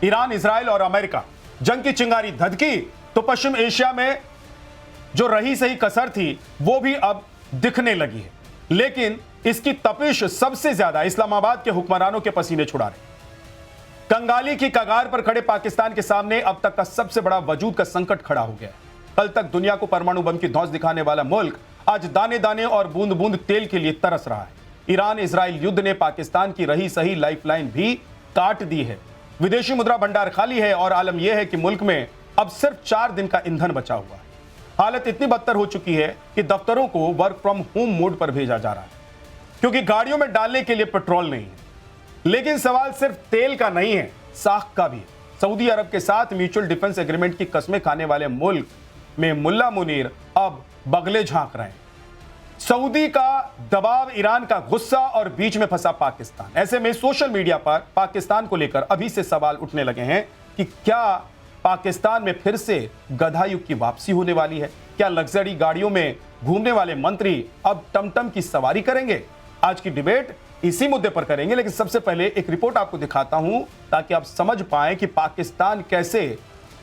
Iran, Israel और America जंग की चिंगारी धधकी तो पश्चिम एशिया में जो रही सही कसर थी वो भी अब दिखने लगी है। लेकिन इसकी तपिश सबसे ज्यादा इस्लामाबाद के हुक्मरानों के पसीने छुड़ा रही। कंगाली की कगार पर खड़े पाकिस्तान के सामने अब तक का सबसे बड़ा वजूद का संकट खड़ा हो गया है। कल तक दुनिया को परमाणु बम की धौंस दिखाने वाला मुल्क आज दाने दाने और बूंद बूंद तेल के लिए तरस रहा है। ईरान इजराइल युद्ध ने पाकिस्तान की रही सही लाइफलाइन भी काट दी है। विदेशी मुद्रा भंडार खाली है और आलम यह है कि मुल्क में अब सिर्फ 4 दिन का ईंधन बचा हुआ है। हालत इतनी बदतर हो चुकी है कि दफ्तरों को वर्क फ्रॉम होम मोड पर भेजा जा रहा है क्योंकि गाड़ियों में डालने के लिए पेट्रोल नहीं है। लेकिन सवाल सिर्फ तेल का नहीं है, साख का भी है। सऊदी अरब के साथ म्यूचुअल डिफेंस एग्रीमेंट की कस्में खाने वाले मुल्क में मुल्ला मुनीर अब बगले झांक रहे हैं। सऊदी का दबाव, ईरान का गुस्सा और बीच में फंसा पाकिस्तान। ऐसे में सोशल मीडिया पर पाकिस्तान को लेकर अभी से सवाल उठने लगे हैं कि क्या पाकिस्तान में फिर से गधा युग की वापसी होने वाली है? क्या लग्जरी गाड़ियों में घूमने वाले मंत्री अब टमटम की सवारी करेंगे? आज की डिबेट इसी मुद्दे पर करेंगे, लेकिन सबसे पहले एक रिपोर्ट आपको दिखाता हूं ताकि आप समझ पाएं कि पाकिस्तान कैसे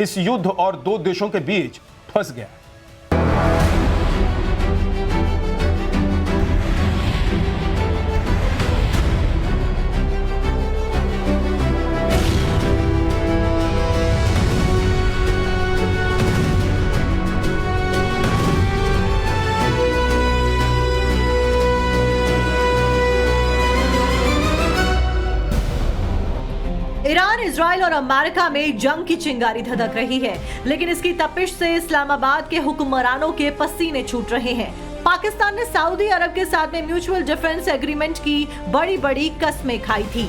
इस युद्ध और 2 देशों के बीच फंस गया। ईरान, इजराइल और अमेरिका में जंग की चिंगारी धधक रही है, लेकिन इसकी तपिश से इस्लामाबाद के हुक्मरानों के पसीने छूट रहे हैं। पाकिस्तान ने सऊदी अरब के साथ में म्यूचुअल डिफेंस एग्रीमेंट की बड़ी बड़ी कस्में खाई थी।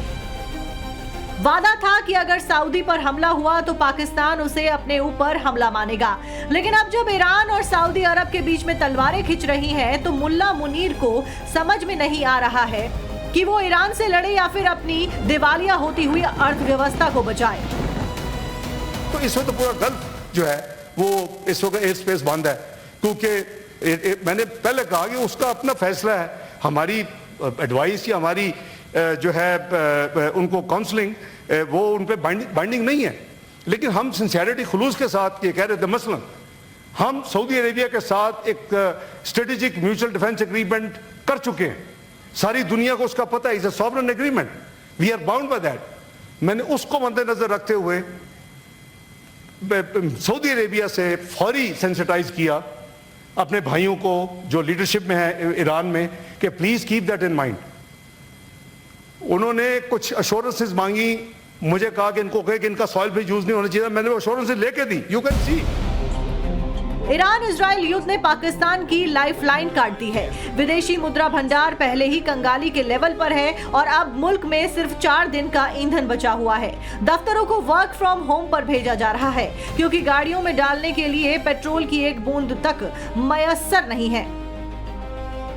वादा था कि अगर सऊदी पर हमला हुआ तो पाकिस्तान उसे अपने ऊपर हमला मानेगा। लेकिन अब जब ईरान और सऊदी अरब के बीच में तलवारें खिंच रही हैं, तो मुल्ला मुनीर को समझ में नहीं आ रहा है कि वो ईरान से लड़े या फिर अपनी दिवालिया होती हुई अर्थव्यवस्था को बचाए। तो इस वक्त पूरा गल्फ जो है वो इस वक्त एयर स्पेस बंद है, क्योंकि मैंने पहले कहा कि उसका अपना फैसला है। हमारी एडवाइस या हमारी जो है उनको काउंसलिंग वो उन पर बाइंडिंग नहीं है। लेकिन हम सिंसियरिटी खुलूस के साथ ये कह रहे थे, मसलन हम सऊदी अरेबिया के साथ एक स्ट्रेटेजिक म्यूचुअल डिफेंस एग्रीमेंट कर चुके हैं। सारी दुनिया को उसका पता है, it's a sovereign agreement, we are bound by that. मैंने उसको मद्देनजर रखते हुए सऊदी अरेबिया से फौरी सेंसिटाइज किया अपने भाइयों को जो लीडरशिप में है ईरान में कि please keep that in mind. उन्होंने कुछ अश्योरेंसेस मांगी, मुझे कहा कि इनको कहे कि इनका सॉइल भी यूज नहीं होना चाहिए। मैंने वो अश्योरेंसेस लेके दी। You can see Iran Israel युद्ध ने पाकिस्तान की लाइफलाइन काट दी है। विदेशी मुद्रा भंडार पहले ही कंगाली के लेवल पर है और अब मुल्क में सिर्फ 4 दिन का ईंधन बचा हुआ है। दफ्तरों को वर्क फ्रॉम होम पर भेजा जा रहा है क्योंकि गाड़ियों में डालने के लिए पेट्रोल की एक बूंद तक मयस्सर नहीं है।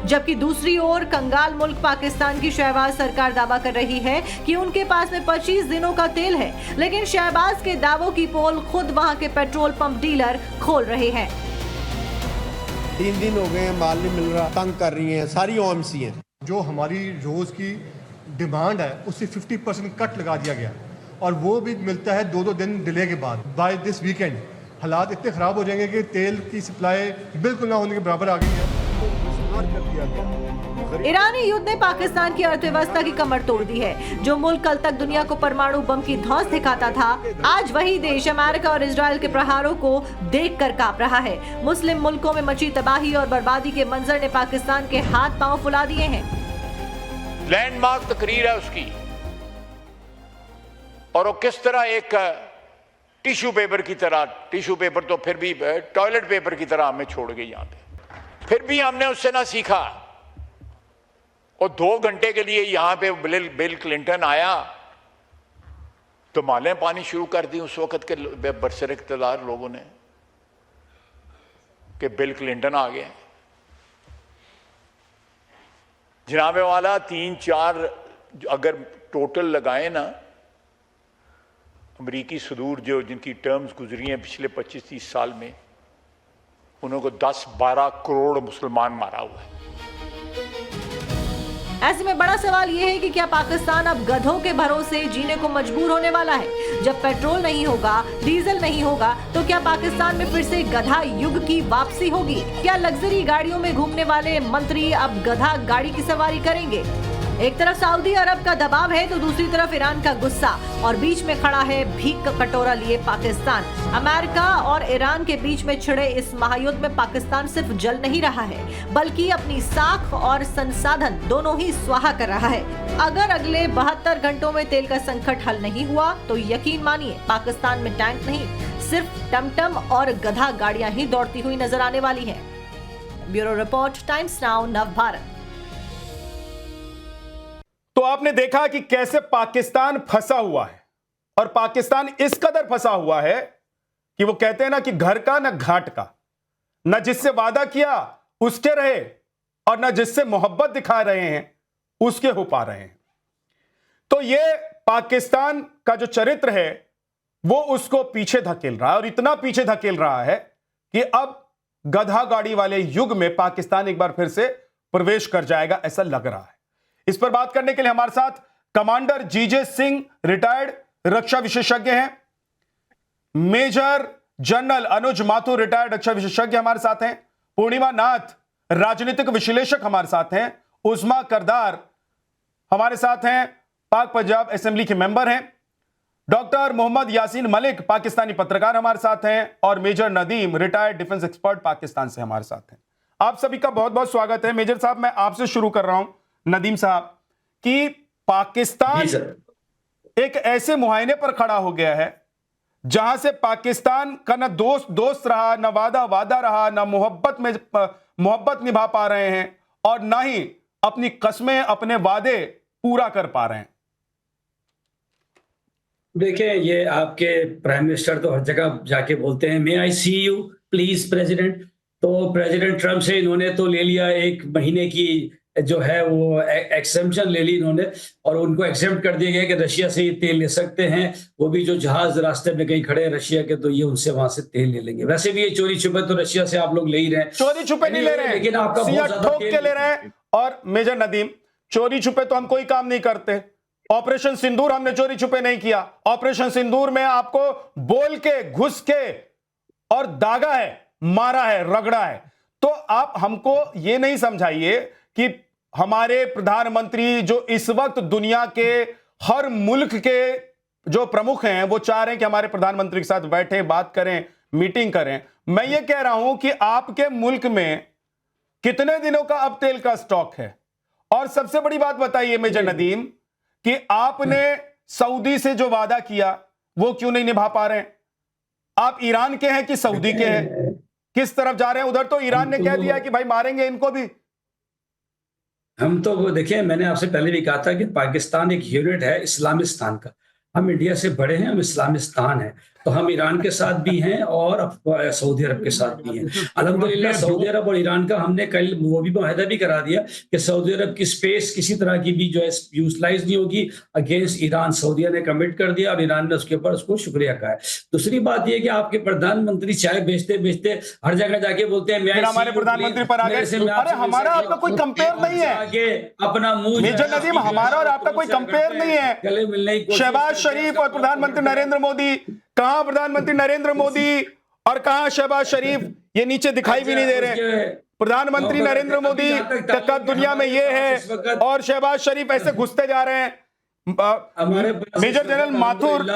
जबकि दूसरी ओर कंगाल मुल्क पाकिस्तान की शहबाज सरकार दावा कर रही है कि उनके पास में 25 दिनों का तेल है, लेकिन शहबाज के दावों की पोल खुद वहां के पेट्रोल पंप डीलर खोल रहे हैं। 3 दिन हो गए हैं, माल नहीं मिल रहा, तंग कर रही हैं सारी ओएमसी हैं। जो हमारी रोज की डिमांड है उससे 50% कट लगा दिया गया और वो भी मिलता है 2-2 दिन डिले के बाद। बाय दिस वीकेंड हालात इतने खराब हो जाएंगे कि तेल की सप्लाई बिल्कुल ना होने के बराबर आ गई है। कर दिया गया। ईरानी युद्ध ने पाकिस्तान की अर्थव्यवस्था की कमर तोड़ दी है। जो मुल्क कल तक दुनिया को परमाणु बम की धौंस दिखाता था, आज वही देश अमेरिका और इजराइल के प्रहारों को देखकर कांप रहा है। मुस्लिम मुल्कों में मची तबाही और बर्बादी के मंजर ने पाकिस्तान के हाथ पांव फुला दिए हैं। लैंडमार्क तकरीर है उसकी, और वो किस तरह एक टिश्यू पेपर की तरह, टिश्यू पेपर तो फिर भी टॉयलेट पेपर की तरह हमें छोड़ गई यहाँ पे। फिर भी हमने उससे ना सीखा। और 2 घंटे के लिए यहां पे बिल क्लिंटन आया तो मालें पानी शुरू कर दी उस वक्त के बरसर इख्तियार लोगों ने कि बिल क्लिंटन आ गए। जनाबे वाला 3-4 अगर टोटल लगाए ना, अमरीकी सदूर जो जिनकी टर्म्स गुजरी हैं पिछले 25-30 साल में, उन्होंने 10-12 करोड़ मुसलमान मारा हुआ है। ऐसे में बड़ा सवाल ये है कि क्या पाकिस्तान अब गधों के भरोसे जीने को मजबूर होने वाला है? जब पेट्रोल नहीं होगा, डीजल नहीं होगा, तो क्या पाकिस्तान में फिर से गधा युग की वापसी होगी? क्या लग्जरी गाड़ियों में घूमने वाले मंत्री अब गधा गाड़ी की सवारी करेंगे? एक तरफ सऊदी अरब का दबाव है तो दूसरी तरफ ईरान का गुस्सा, और बीच में खड़ा है भीख का कटोरा लिए पाकिस्तान। अमेरिका और ईरान के बीच में छिड़े इस महायुद्ध में पाकिस्तान सिर्फ जल नहीं रहा है, बल्कि अपनी साख और संसाधन दोनों ही स्वाहा कर रहा है। अगर अगले 72 घंटों में तेल का संकट हल नहीं हुआ तो यकीन मानिए पाकिस्तान में टैंक नहीं, सिर्फ टमटम और गधा गाड़ियां ही दौड़ती हुई नजर आने वाली है। ब्यूरो रिपोर्ट, टाइम्स नाउ, नव भारत। तो आपने देखा कि कैसे पाकिस्तान फंसा हुआ है, और पाकिस्तान इस कदर फंसा हुआ है कि वो कहते हैं ना कि घर का ना घाट का, न जिससे वादा किया उसके रहे और न जिससे मोहब्बत दिखा रहे हैं उसके हो पा रहे हैं। तो ये पाकिस्तान का जो चरित्र है वो उसको पीछे धकेल रहा है, और इतना पीछे धकेल रहा है कि अब गधा गाड़ी वाले युग में पाकिस्तान एक बार फिर से प्रवेश कर जाएगा, ऐसा लग रहा है। इस पर बात करने के लिए हमारे साथ कमांडर जीजे सिंह, रिटायर्ड रक्षा विशेषज्ञ हैं, मेजर जनरल अनुज माथुर, रिटायर्ड रक्षा विशेषज्ञ हमारे साथ हैं, पूर्णिमा नाथ, राजनीतिक विश्लेषक हमारे साथ हैं, उस्मा करदार हमारे साथ हैं, पाक पंजाब असेंबली के मेंबर हैं, डॉक्टर मोहम्मद यासीन मलिक, पाकिस्तानी पत्रकार हमारे साथ हैं, और major Nadeem, retired defence expert Pakistan से हमारे साथ हैं। आप सभी का बहुत बहुत स्वागत है। मेजर साहब, मैं आपसे शुरू कर रहा हूं, नदीम साहब, कि पाकिस्तान एक ऐसे मुहायने पर खड़ा हो गया है जहां से पाकिस्तान का ना दोस्त दोस्त रहा, ना वादा वादा रहा, ना मोहब्बत निभा पा रहे हैं, और ना ही अपनी कस्में, अपने वादे पूरा कर पा रहे हैं। देखिए, ये आपके प्राइम मिनिस्टर तो हर जगह जाके बोलते हैं मे आई सी यू प्लीज प्रेसिडेंट। तो प्रेसिडेंट ट्रम्प से इन्होंने तो ले लिया 1 महीने की जो है वो एक्सेम्पशन ले ली इन्होंने, और उनको एक्सेप्ट कर दिया गया कि रशिया से ये तेल ले सकते हैं। वो भी जो जहाज रास्ते में कहीं खड़े हैं रशिया के, तो ये उनसे वहां से तेल ले लेंगे। वैसे भी ये चोरी छुपे तो रशिया से आप लोग ले ही रहे हैं, चोरी छुपे नहीं ले रहे हैं, लेकिन आपका बहुत ज्यादा ठोक के ले रहे हैं। और मेजर नदीम, चोरी छुपे तो हम कोई काम नहीं करते। ऑपरेशन सिंदूर हमने चोरी छुपे नहीं किया। ऑपरेशन सिंदूर में आपको बोल के, घुस के और दागा है, मारा है, रगड़ा है। तो आप हमको ये नहीं समझाइए कि हमारे प्रधानमंत्री जो इस वक्त दुनिया के हर मुल्क के जो प्रमुख हैं वो चाह रहे हैं कि हमारे प्रधानमंत्री के साथ बैठे, बात करें, मीटिंग करें। मैं ये कह रहा हूं कि आपके मुल्क में कितने दिनों का अब तेल का स्टॉक है? और सबसे बड़ी बात बताइए मेजर नदीम कि आपने सऊदी से जो वादा किया वो क्यों नहीं निभा पा रहे हैं? आप ईरान के हैं कि सऊदी के हैं? किस तरफ जा रहे हैं? उधर तो ईरान ने कह दिया कि भाई मारेंगे इनको भी। हम तो वो देखिए, मैंने आपसे पहले भी कहा था कि पाकिस्तान एक यूनिट है इस्लामिस्तान का। हम इंडिया से बड़े हैं, हम इस्लामिस्तान हैं, तो हम ईरान के साथ भी हैं और सऊदी अरब के साथ भी हैं। अल्हम्दुलिल्लाह सऊदी अरब और ईरान का हमने कल वो भी मुआहदा भी करा दिया कि सऊदी अरब की स्पेस किसी तरह की भी जो है यूटिलाइज नहीं होगी अगेंस्ट ईरान। सऊदी ने कमिट कर दिया और ईरान ने उसके ऊपर उसको शुक्रिया कहा है। दूसरी बात यह कि आपके प्रधानमंत्री चाय बेचते बेचते हर जगह जाके बोलते हैं हमारे प्रधानमंत्री पर आगे। अरे हमारा आपका कोई कंपेयर नहीं है, अपना मुंह। मेजर नदीम, हमारा और आपका कोई कंपेयर नहीं है। गले मिलने की शहबाज शरीफ और प्रधानमंत्री नरेंद्र मोदी, कहां प्रधानमंत्री नरेंद्र मोदी और कहां शहबाज शरीफ, ये नीचे दिखाई भी नहीं दे रहे। प्रधानमंत्री नरेंद्र मोदी का कद दुनिया में ये है और शहबाज शरीफ ऐसे घुसते जा रहे हैं। मेजर जनरल माथुर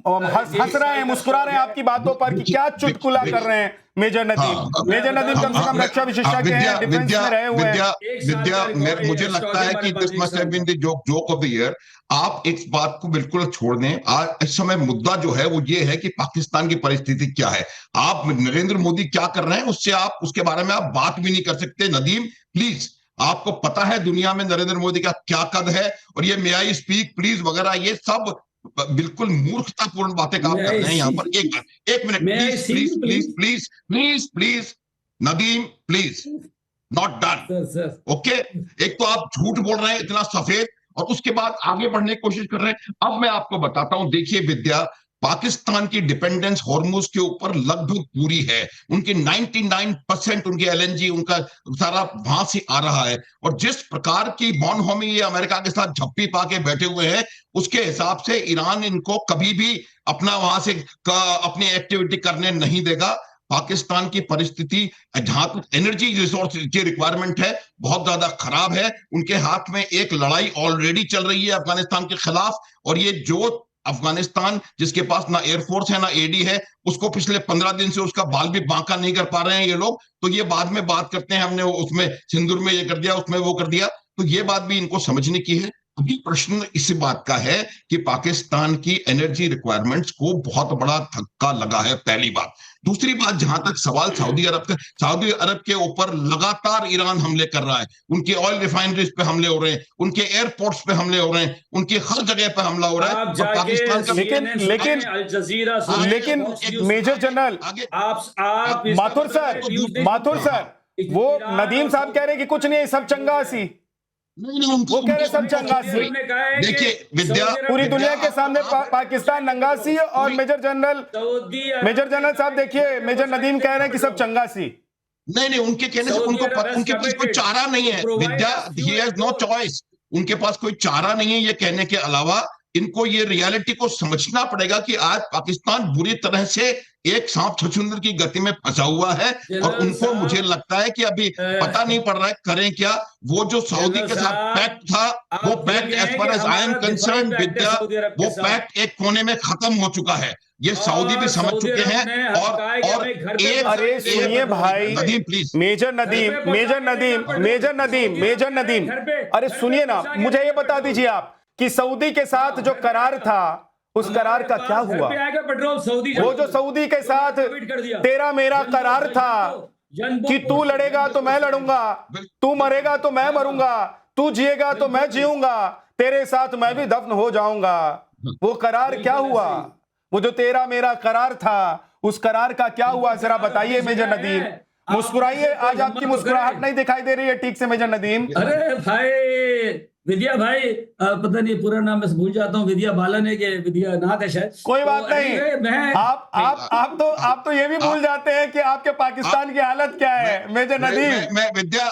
हंस रहे हैं, मुस्कुरा रहे हैं आपकी बातों पर कि क्या चुटकुला कर रहे हैं मेजर नदीम। मेजर नदीम कम से कम रक्षा विशेषज्ञ हैं, डिफेंस में रहे हुए हैं। मुझे लगता है कि this must have been the joke of the year. आप इस बात को बिल्कुल छोड़ दें। आज इस समय मुद्दा जो है वो ये है कि पाकिस्तान की परिस्थिति क्या है। आप नरेंद्र मोदी क्या कर रहे हैं उससे आप उसके बारे में आप बात भी नहीं कर सकते। नदीम प्लीज, आपको पता है दुनिया में नरेंद्र मोदी का क्या कद है, और ये मे आई स्पीक प्लीज वगैरह ये सब बिल्कुल मूर्खतापूर्ण बातें आप कर रहे हैं यहाँ पर। एक minute please please please please please please Nadeem please, not done. Okay, एक तो आप झूठ बोल रहे हैं इतना सफेद, और उसके बाद आगे बढ़ने की कोशिश कर रहे हैं। अब मैं आपको बताता हूं, देखिए विद्या, पाकिस्तान की डिपेंडेंस हॉर्मुज के ऊपर लगभग पूरी है। उनकी 99% उनकी एलएनजी उनका सारा वहां से आ रहा है। और जिस प्रकार की बॉनहोमी ये अमेरिका के साथ झप्पी पा के बैठे हुए हैं, उसके हिसाब से ईरान इनको कभी भी अपना वहां से अपनी एक्टिविटी करने नहीं देगा। पाकिस्तान की परिस्थिति जहां तक एनर्जी रिसोर्स की रिक्वायरमेंट है बहुत ज्यादा खराब है। उनके हाथ में एक लड़ाई ऑलरेडी चल रही है अफगानिस्तान के खिलाफ, और ये जो अफगानिस्तान जिसके पास ना एयरफोर्स है ना एडी है, उसको पिछले 15 दिन से उसका बाल भी बांका नहीं कर पा रहे हैं ये लोग। तो ये बाद में बात करते हैं, हमने उसमें सिंदूर में ये कर दिया, उसमें वो कर दिया, तो ये बात भी इनको समझने की है। अभी प्रश्न इस बात का है कि पाकिस्तान की एनर्जी रिक्वायरमेंट्स को बहुत बड़ा धक्का लगा है, पहली बात। दूसरी बात, जहां तक सवाल सऊदी अरब का, सऊदी अरब के ऊपर लगातार ईरान हमले कर रहा है, उनकी ऑयल रिफाइनरीज पे हमले हो रहे हैं, उनके एयरपोर्ट्स पे हमले हो रहे हैं, उनकी हर जगह पे हमला हो रहा है। और पाकिस्तान का लेकिन मेजर जनरल माथुर सर वो नदीम साहब कह रहे हैं कि कुछ नहीं, सब चंगासी, वो कह रहे सब चंगासी। देखिए विद्या, पूरी दुनिया के सामने पाकिस्तान नंगासी है, और मेजर जनरल साहब देखिए, मेजर नदीम कह रहे हैं कि सब चंगासी। नहीं, उनके कहने से उनके पास कोई चारा नहीं है विद्या, ही हैज नो चॉइस। उनके पास कोई चारा नहीं है ये कहने के अलावा। इनको ये रियलिटी को समझना पड़ेगा कि आज पाकिस्तान बुरी तरह से एक सांप छछूंदर की गति में फंसा हुआ है, और उनको मुझे लगता है कि अभी पता नहीं पड़ रहा है करें क्या। वो जो सऊदी के साथ पैक्ट था, वो pact as far as I am concern Vidya, वो पैक्ट एक कोने में खत्म हो चुका है। ये सऊदी भी समझ चुके हैं। और एक, अरे सुनिए भाई, नदीम प्लीज, मेजर नदीम, अरे सुनिए ना, मुझे ये बता दीजिए आप कि सऊदी के साथ जो करार था, उस करार का क्या हुआ? वो जो सऊदी के साथ तेरा मेरा करार था कि तू लड़ेगा तो मैं लड़ूंगा, तू मरेगा तो मैं मरूंगा, तू जिएगा तो मैं जीऊंगा, तेरे साथ मैं भी दफन हो जाऊंगा, वो करार क्या हुआ? वो जो तेरा मेरा करार था, उस करार का क्या हुआ? जरा बताइए मेजर नदीम। मुस्कुराइए, आज आपकी मुस्कुराहट नहीं दिखाई दे रही है ठीक से मेजर नदीम। अरे भाई विद्या भाई, पता नहीं पूरा नाम मैं भूल जाता हूँ, विद्या बालन है कि विद्या नाथ है शायद। कोई बात नहीं, आप तो ये भी भूल जाते हैं कि आपके पाकिस्तान की हालत क्या है मेजर नदीम। मैं विद्या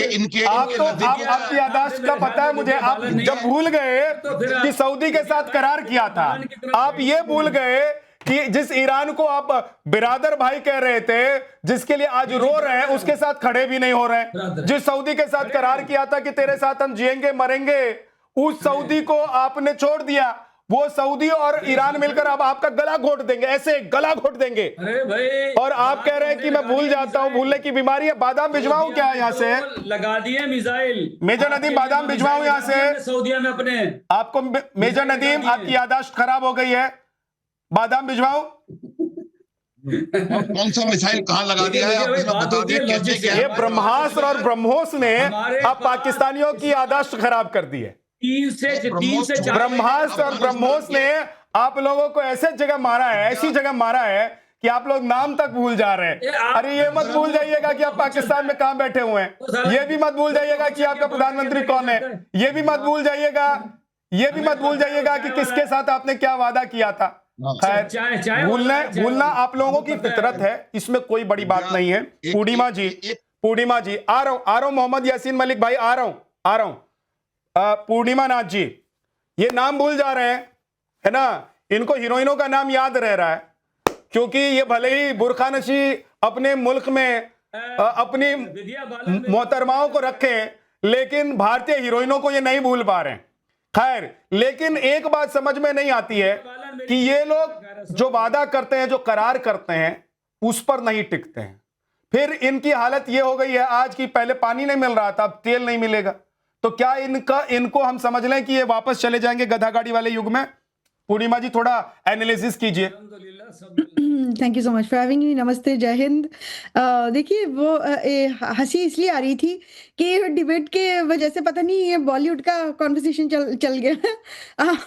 इनके आपकी याददाश्त का पता है मुझे। आप जब भूल गए कि सऊदी के साथ करार किया था, आप ये भूल गए कि जिस ईरान को आप बिरादर भाई कह रहे थे, जिसके लिए आज रो रहे हैं, उसके साथ खड़े भी नहीं हो रहे हैं। जिस सऊदी के साथ करार किया था कि तेरे साथ हम जिएंगे मरेंगे, उस सऊदी को आपने छोड़ दिया। वो सऊदी और ईरान मिलकर अब आपका गला घोट देंगे, ऐसे गला घोट देंगे। अरे भाई, और आप कह रहे हैं कि मैं भूल जाता हूं, भूलने की बीमारी है। बादाम भिजवाऊं क्या यहाँ से? लगा दिए मिसाइल मेजर नदीम, बादाम भिजवाऊं यहाँ से सऊदीया में अपने आपको? मेजर नदीम, आपकी याददाश्त खराब हो गई है, बादाम भिजवाऊं? कौन सा मिसाइल कहां लगा दिया है, आप बता दिए कैसे क्या? ये ब्रह्मास्त्र और ब्रह्मोस ने अब पाकिस्तानियों की याददाश्त खराब कर दी है। 3 से ब्रह्मास्त्र और ब्रह्मोस ने आप लोगों को ऐसे जगह मारा है, ऐसी जगह मारा है कि आप लोग नाम तक भूल जा रहे हैं। अरे ये मत भूल जाइएगा कि आप पाकिस्तान में कहां बैठे हुए हैं। ये भी मत भूल जाइएगा कि आपका प्रधानमंत्री कौन है। ये भी मत भूल जाइएगा कि किसके साथ आपने क्या वादा किया था। भूलना आप लोगों की फितरत है, इसमें कोई बड़ी बात नहीं है। पूर्णिमा जी आ रहा हूं। मोहम्मद यासीन मलिक भाई आ रहा हूं। पूर्णिमा नाथ जी, ये नाम भूल जा रहे हैं, है ना? इनको हीरोइनों का नाम याद रह रहा है, क्योंकि ये भले ही बुरखा नशी अपने मुल्क में अपनी मोहतरमाओं को रखें, लेकिन भारतीय हीरोइनों को ये नहीं भूल पा रहे हैं। खैर, लेकिन एक बात समझ में नहीं आती है कि ये लोग जो वादा करते हैं, जो करार करते हैं, उस पर नहीं टिकते हैं। फिर इनकी हालत ये हो गई है आज की, पहले पानी नहीं मिल रहा था, अब तेल नहीं मिलेगा, तो क्या इनको हम समझ लें कि ये वापस चले जाएंगे गधा गाड़ी वाले युग में? पूर्णिमा जी थोड़ा एनालिसिस कीजिए। Thank you so much for having me. नमस्ते, जय हिंद। देखिए, वो हंसी इसलिए आ रही थी कि डिबेट के वजह से पता नहीं ये बॉलीवुड का कॉन्वर्सेशन चल गया।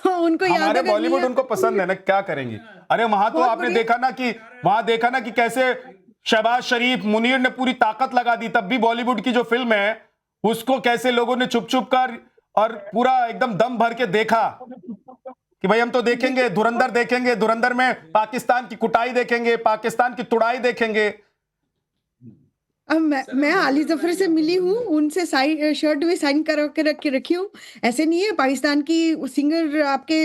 उनको हमारे बॉलीवुड उनको पसंद है ना, क्या करेंगे? अरे वहां तो आपने देखा ना कि कैसे शहबाज शरीफ, मुनीर ने पूरी ताकत लगा दी, तब भी बॉलीवुड की जो फिल्म है उसको कैसे लोगों ने छुप छुप कर और पूरा एकदम दम भर के देखा कि भाई हम तो देखेंगे, धुरंधर देखेंगे, धुरंधर में पाकिस्तान की कुटाई देखेंगे, पाकिस्तान की तुड़ाई देखेंगे। अब मैं आली जफर से मिली हूँ, उनसे शर्ट भी साइन करा के रखी हूँ। ऐसे नहीं है, पाकिस्तान की सिंगर आपके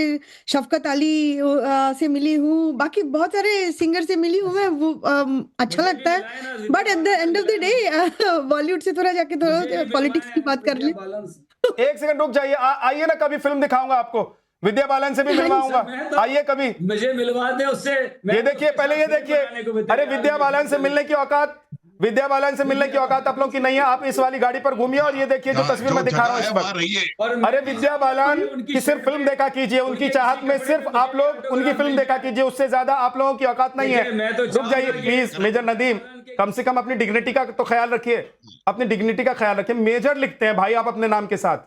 शफकत अली से मिली हूँ, बाकी बहुत सारे सिंगर से मिली हूँ मैं। वो अच्छा लगता है, but at the end of the day Bollywood से थोड़ा जाके थोड़ा पॉलिटिक्स की बात कर ले। एक सेकंड रुक जाइए, आइए ना, कभी फिल्म दिखाऊंगा आपको, विद्या बालन से भी मिलवाऊंगा, आइए कभी, मुझे मिलवा दे उससे। ये देखिए, पहले ये देखिए, अरे विद्या बालन से मिलने की औकात, विद्या बालन से मिलने की औकात आप लोग की नहीं है। आप इस वाली गाड़ी पर घूमिए और ये देखिए जो तस्वीर मैं दिखा रहा हूं इस वक्त। अरे विद्या बालन की सिर्फ फिल्म देखा कीजिए, उनकी चाहत में सिर्फ आप लोग उनकी फिल्म देखा कीजिए, उससे ज्यादा आप लोगों की औकात नहीं है। रुक जाइए प्लीज मेजर नदीम, कम से कम अपनी डिग्निटी का तो ख्याल रखिए, अपनी डिग्निटी का ख्याल रखिए। मेजर लिखते हैं भाई आप अपने नाम के साथ,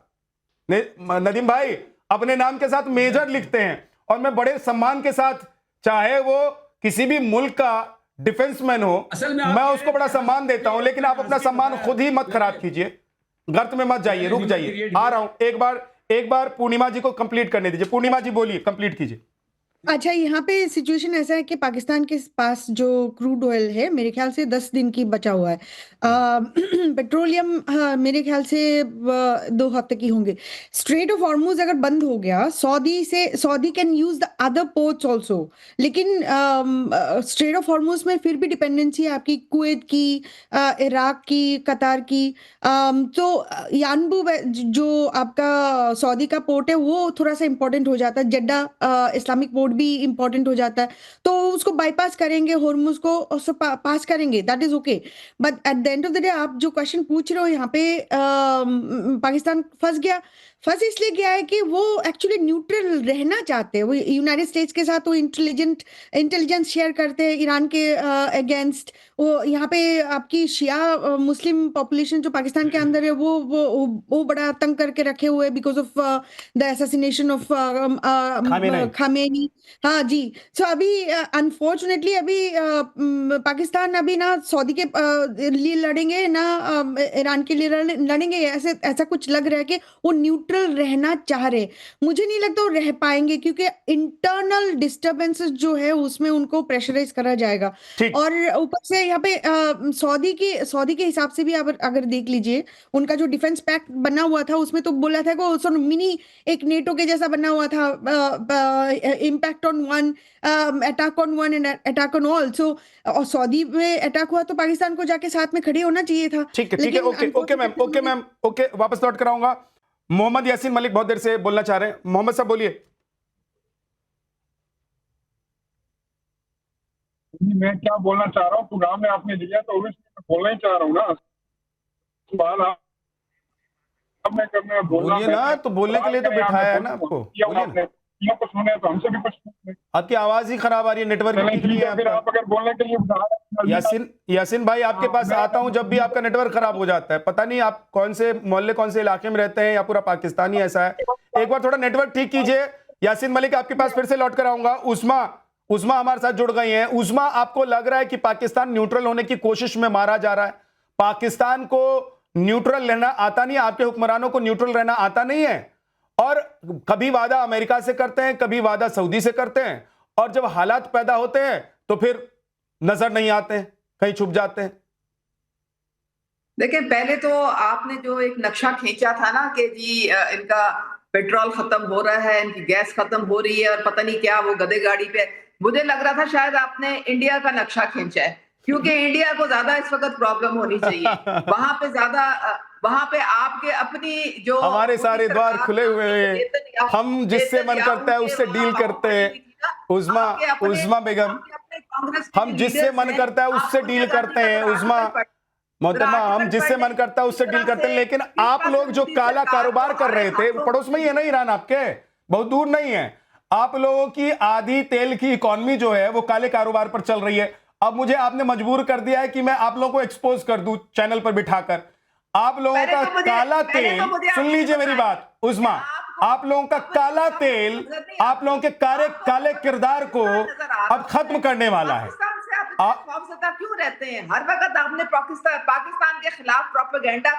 नदीम भाई अपने नाम के साथ मेजर लिखते हैं, और मैं बड़े सम्मान के साथ, चाहे वो किसी भी मुल्क का डिफेंसमैन हो, मैं उसको बड़ा सम्मान देता हूं, लेकिन आप अपना सम्मान खुद ही मत खराब कीजिए, गर्त में मत जाइए। रुक जाइए, आ रहा हूं, एक बार पूर्णिमा जी को कंप्लीट करने दीजिए। पूर्णिमा जी बोलिए, कंप्लीट कीजिए। अच्छा, यहाँ पे सिचुएशन ऐसा है कि पाकिस्तान के पास जो क्रूड ऑयल है मेरे ख्याल से 10 दिन की बचा हुआ है। पेट्रोलियम मेरे ख्याल से 2 हफ्ते की होंगे। स्ट्रेट ऑफ हॉर्मुज अगर बंद हो गया, Saudi can use the other ports also, लेकिन स्ट्रेट ऑफ हॉर्मुज में फिर भी डिपेंडेंसी है आपकी कुवैत की, इराक की, कतार की। तो यानबू जो आपका सऊदी का पोर्ट है वो थोड़ा सा इंपॉर्टेंट हो जाता है, जड्डा इस्लामिक पोर्ट भी इंपॉर्टेंट हो जाता है, तो उसको बाईपास करेंगे, हॉर्मुज को पास करेंगे, that is okay. But at the end of the day आप जो क्वेश्चन पूछ रहे हो यहाँ पे, पाकिस्तान फंस इसलिए गया है कि वो एक्चुअली न्यूट्रल रहना चाहते हैं। वो यूनाइटेड स्टेट्स के साथ वो इंटेलिजेंस शेयर करते हैं ईरान के अगेंस्ट। वो यहाँ पे आपकी शिया मुस्लिम पॉपुलेशन जो पाकिस्तान के अंदर है वो बड़ा तंग करके रखे हुए because of the assassination of Khamenei. हाँ जी, सो अभी अनफॉर्चुनेटली अभी पाकिस्तान अभी ना सऊदी के लिए लड़ेंगे ना ईरान के लिए लड़ेंगे, ऐसा कुछ लग रहा है कि वो न्यूट्रल रहना चाह रहे। मुझे नहीं लगता वो रह पाएंगे, क्योंकि इंटरनल डिस्टर्बेंसेस जो है उसमें उनको प्रेशराइज करा जाएगा। और ऊपर से यहाँ पे सऊदी के हिसाब से भी अगर देख लीजिए, उनका जो डिफेंस पैक्ट बना हुआ था उसमें तो बोला था कि मिनी एक नेटो के जैसा बना हुआ था, impact on one, attack on one and attack on all. So और सऊदी में अटैक हुआ तो पाकिस्तान को जाके साथ में खड़े होना चाहिए था। ठीक है, ओके मैम, ओके, वापस लौट कर आऊंगा। मोहम्मद यासीन मलिक बहुत देर से बोलना चाह रहे हैं, मोहम्मद साहब बोलिए। मैं क्या बोलना चाह रहा हूँ, प्रोग्राम में आपने लिया तो मैं बोलना ही चाह रहा हूँ ना। सवाल आपने करना है, बोलिए ना, तो बोलने के लिए तो बिठाया है ना आपको, बोलिए ना। कुछ सुने तो हमसे भी कुछ। आपकी आवाज ही खराब आ रही है, नेटवर्क फिर आप अगर बोलने के लिए यासीन भाई आपके पास आता हूं जब भी आपका नेटवर्क खराब हो जाता है। पता नहीं आप कौन से मोहल्ले, कौन से इलाके में रहते हैं, या पूरा पाकिस्तान ही ऐसा है। एक बार थोड़ा नेटवर्क ठीक कीजिए। यासीन मलिक आपके पास फिर से लौट कर आऊंगा। उस्मा हमारे साथ जुड़ गई हैं। उस्मा, आपको लग रहा है कि पाकिस्तान न्यूट्रल होने की कोशिश में मारा जा रहा है? पाकिस्तान को न्यूट्रल रहना आता नहीं है, आपके हुक्मरानों को न्यूट्रल रहना आता नहीं है, और कभी वादा अमेरिका से करते हैं, कभी वादा सऊदी से करते हैं, और जब हालात पैदा होते हैं तो फिर नजर नहीं आते हैं, कहीं छुप जाते हैं। देखिए, पहले तो आपने जो एक नक्शा खींचा था ना कि जी इनका पेट्रोल खत्म हो रहा है, इनकी गैस खत्म हो रही है और पता नहीं क्या, वो गधे गाड़ी पे, मुझे लग रहा था शायद आपने इंडिया का नक्शा खींचा है, क्योंकि इंडिया को ज्यादा इस वक्त प्रॉब्लम होनी चाहिए। वहां पे आपके अपनी जो हमारे सारे द्वार खुले हुए हैं, हम जिससे मन करता है उससे डील करते हैं। उस्मा बेगम, हम जिससे मन करता है उससे डील करते हैं। उस्मा मोहतरमा, हम जिससे मन करता है उससे डील करते हैं, लेकिन आप लोग जो काला कारोबार कर रहे थे, पड़ोस में ही है ना ईरान, आपके बहुत दूर नहीं है। आप लोगों की आधी तेल की इकॉनमी जो है वो काले कारोबार पर चल रही है। अब मुझे आपने मजबूर कर दिया है कि मैं आप लोगों को एक्सपोज कर दूं चैनल पर बिठाकर। आप लोगों का काला तेल, सुन लीजिए मेरी बात उस्मा, आप लोगों का काला तेल, आप लोगों के काले किरदार को अब खत्म करने वाला है। रहते हैं, हर वक्त आपने पाकिस्तान के खिलाफ प्रोपेगेंडा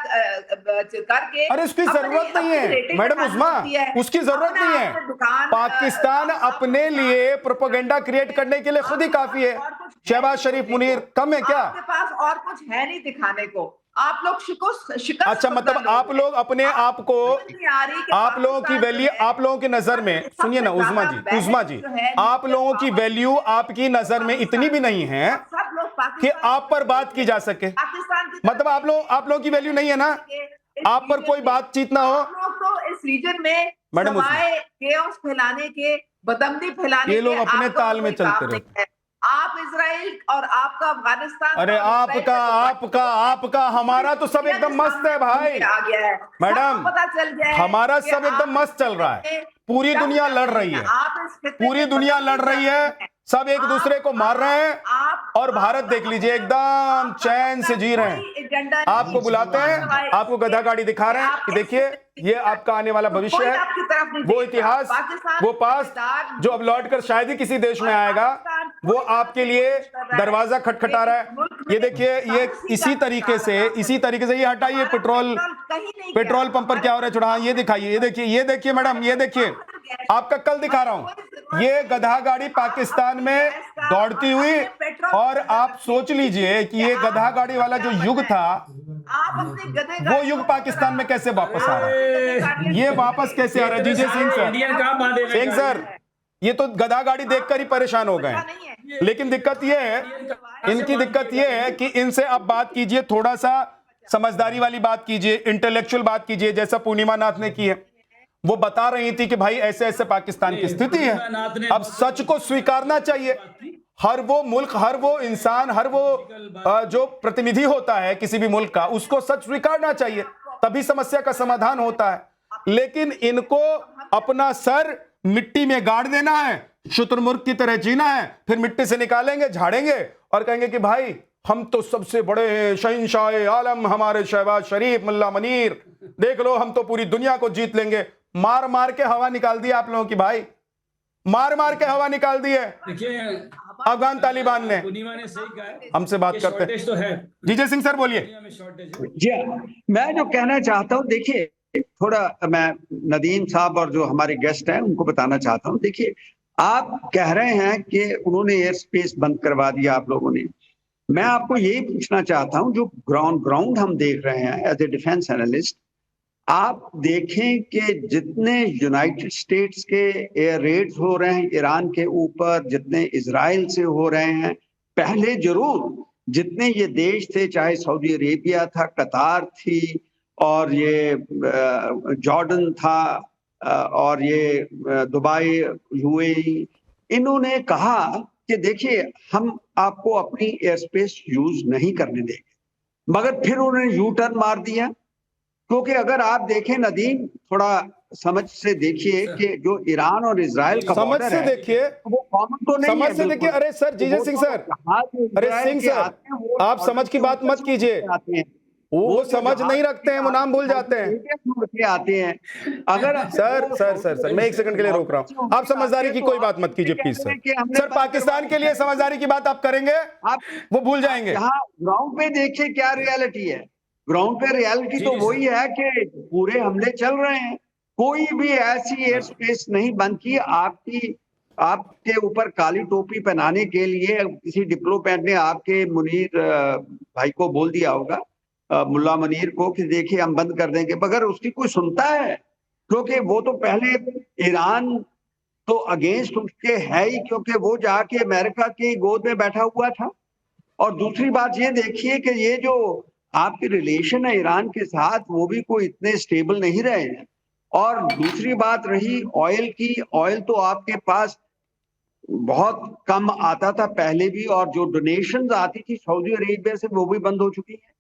करके। अरे उसकी जरूरत नहीं है मैडम उस्मा, उसकी जरूरत नहीं है। पाकिस्तान अपने लिए प्रोपेगेंडा क्रिएट करने के लिए खुद ही काफी है। शहबाज शरीफ, मुनीर कम है क्या? आपके पास और कुछ है नहीं दिखाने को। आप लोग शिकस्त अच्छा, मतलब आप लोग अपने आप को, आप लोगों की वैल्यू, आप लोगों की नजर में, सुनिए ना उस्मा जी, आप लोगों की वैल्यू आपकी नजर में इतनी भी नहीं है कि आप पर बात की जा सके। मतलब आप लोगों की वैल्यू नहीं है ना, आप पर कोई बातचीत ना हो। तो इस रीजन में मैडम केओस फैलाने के, बदमनी फैलाने ये लोग के अपने आपका ताल में कोई चलते काम रहते नहीं है। आप इजराइल और आपका अफगानिस्तान, अरे आपका हमारा तो सब एकदम मस्त है भाई। आ गया है मैडम, पता चल गया है हमारा कि सब एकदम मस्त चल रहा है। पूरी दुनिया लड़ रही है, पूरी दुनिया लड़ रही है, सब एक दूसरे को मार रहे हैं और भारत देख लीजिए एकदम चैन से जी रहे हैं। आपको बुलाते हैं, आपको गधा गाड़ी दिखा रहे हैं कि देखिए ये आपका आने वाला भविष्य है, वो इतिहास, वो पास्ट जो अब लौट कर शायद ही किसी देश में आएगा, वो आपके लिए दरवाजा खटखटा रहा है। ये देखिए, ये इसी तरीके से ये हटाइए पेट्रोल पंप पर क्या हो रहा है चढ़ा, ये दिखाइए, ये देखिए मैडम, ये देखिए आपका कल दिखा रहा हूं, ये गधा गाड़ी पाकिस्तान में दौड़ती हुई। और आप सोच लीजिए कि ये गधा गाड़ी वाला जो युग था, वो युग पाकिस्तान में कैसे वापस आ रहा है, ये वापस कैसे आ रहा है? जीजे सिंह सर, ये तो गधा गाड़ी देखकर ही परेशान हो गए। लेकिन दिक्कत ये है, इनकी दिक्कत ये है कि इनसे अब बात कीजिए, थोड़ा सा समझदारी वाली बात कीजिए, इंटेलेक्चुअल बात कीजिए, जैसा पूर्णिमा नाथ ने की है। वो बता रही थी कि भाई ऐसे ऐसे पाकिस्तान की स्थिति है। अब सच को स्वीकारना चाहिए। हर वो मुल्क, हर वो इंसान, हर वो जो प्रतिनिधि होता है किसी भी मुल्क का, उसको सच स्वीकारना चाहिए, तभी समस्या का समाधान होता है। लेकिन इनको अपना सर मिट्टी में गाड़ देना है, शुतुरमुर्ग की तरह जीना है, फिर मिट्टी से निकालेंगे, झाड़ेंगे और कहेंगे कि भाई हम तो सबसे बड़े हैं, शहंशाह आलम हमारे शहबाज शरीफ, मुल्ला मनीर, देख लो हम तो पूरी दुनिया को जीत लेंगे। मार मार के हवा निकाल दी आप लोगों की भाई, मार मार के हवा निकाल दी है अफगान तालिबान ने। हमसे बात करते हैं तो है। जीजे सिंह सर बोलिए। जी मैं जो कहना चाहता हूं, देखिए थोड़ा मैं नदीम साहब और जो हमारे गेस्ट हैं उनको बताना चाहता हूं। देखिए आप कह रहे हैं कि उन्होंने एयर स्पेस बंद करवा दिया आप लोगों ने। मैं आपको यही पूछना चाहता हूं, जो ग्राउंड हम देख रहे हैं एज ए डिफेंस एनालिस्ट, आप देखें कि जितने यूनाइटेड स्टेट्स के एयर रेड्स हो रहे हैं ईरान के ऊपर, जितने इजराइल से हो रहे हैं, पहले जरूर जितने ये देश थे, चाहे सऊदी अरेबिया था, कतार थी और ये जॉर्डन था और ये दुबई, यूएई, इन्होंने कहा कि देखिए हम आपको अपनी एयर स्पेस यूज नहीं करने देंगे, मगर फिर उन्होंने यू टर्न मार दिया। क्योंकि अगर आप देखें नदीम, थोड़ा समझ से देखिए कि जो ईरान और इजराइल का समझ से देखिए, वो कॉमन तो नहीं समझ है, से देखिए। अरे सर, जीजे सिंह सर, अरे सिंह सर, आप समझ की बात मत कीजिए, वो समझ नहीं रखते हैं, वो नाम भूल जाते हैं, आते हैं। अगर सर मैं एक सेकंड के लिए रोक रहा हूं। आप समझदारी की कोई बात मत कीजिए प्लीज सर। पाकिस्तान के लिए समझदारी की बात आप करेंगे, वो भूल जाएंगे। ग्राउंड पे देखिए क्या रियलिटी है। ग्राउंड पे रियलिटी तो वही है कि पूरे हमले चल रहे हैं, कोई भी ऐसी एयर स्पेस नहीं बंद की। आपके ऊपर काली टोपी पहनाने के लिए किसी डिप्लोमेट ने आपके मुनीर भाई को बोल दिया होगा, मुल्ला मनीर को, कि देखिए हम बंद कर देंगे, मगर उसकी कोई सुनता है? क्योंकि वो तो पहले ईरान तो अगेंस्ट उसके है ही, क्योंकि वो जाके अमेरिका की गोद में बैठा हुआ था। और दूसरी बात ये देखिए कि ये जो आपके रिलेशन है ईरान के साथ, वो भी कोई इतने स्टेबल नहीं रहे हैं। और दूसरी बात रही ऑयल की, ऑयल तो आपके पास बहुत कम आता था पहले भी, और जो डोनेशंस आती थी सऊदी अरेबिया से वो भी बंद हो चुकी है।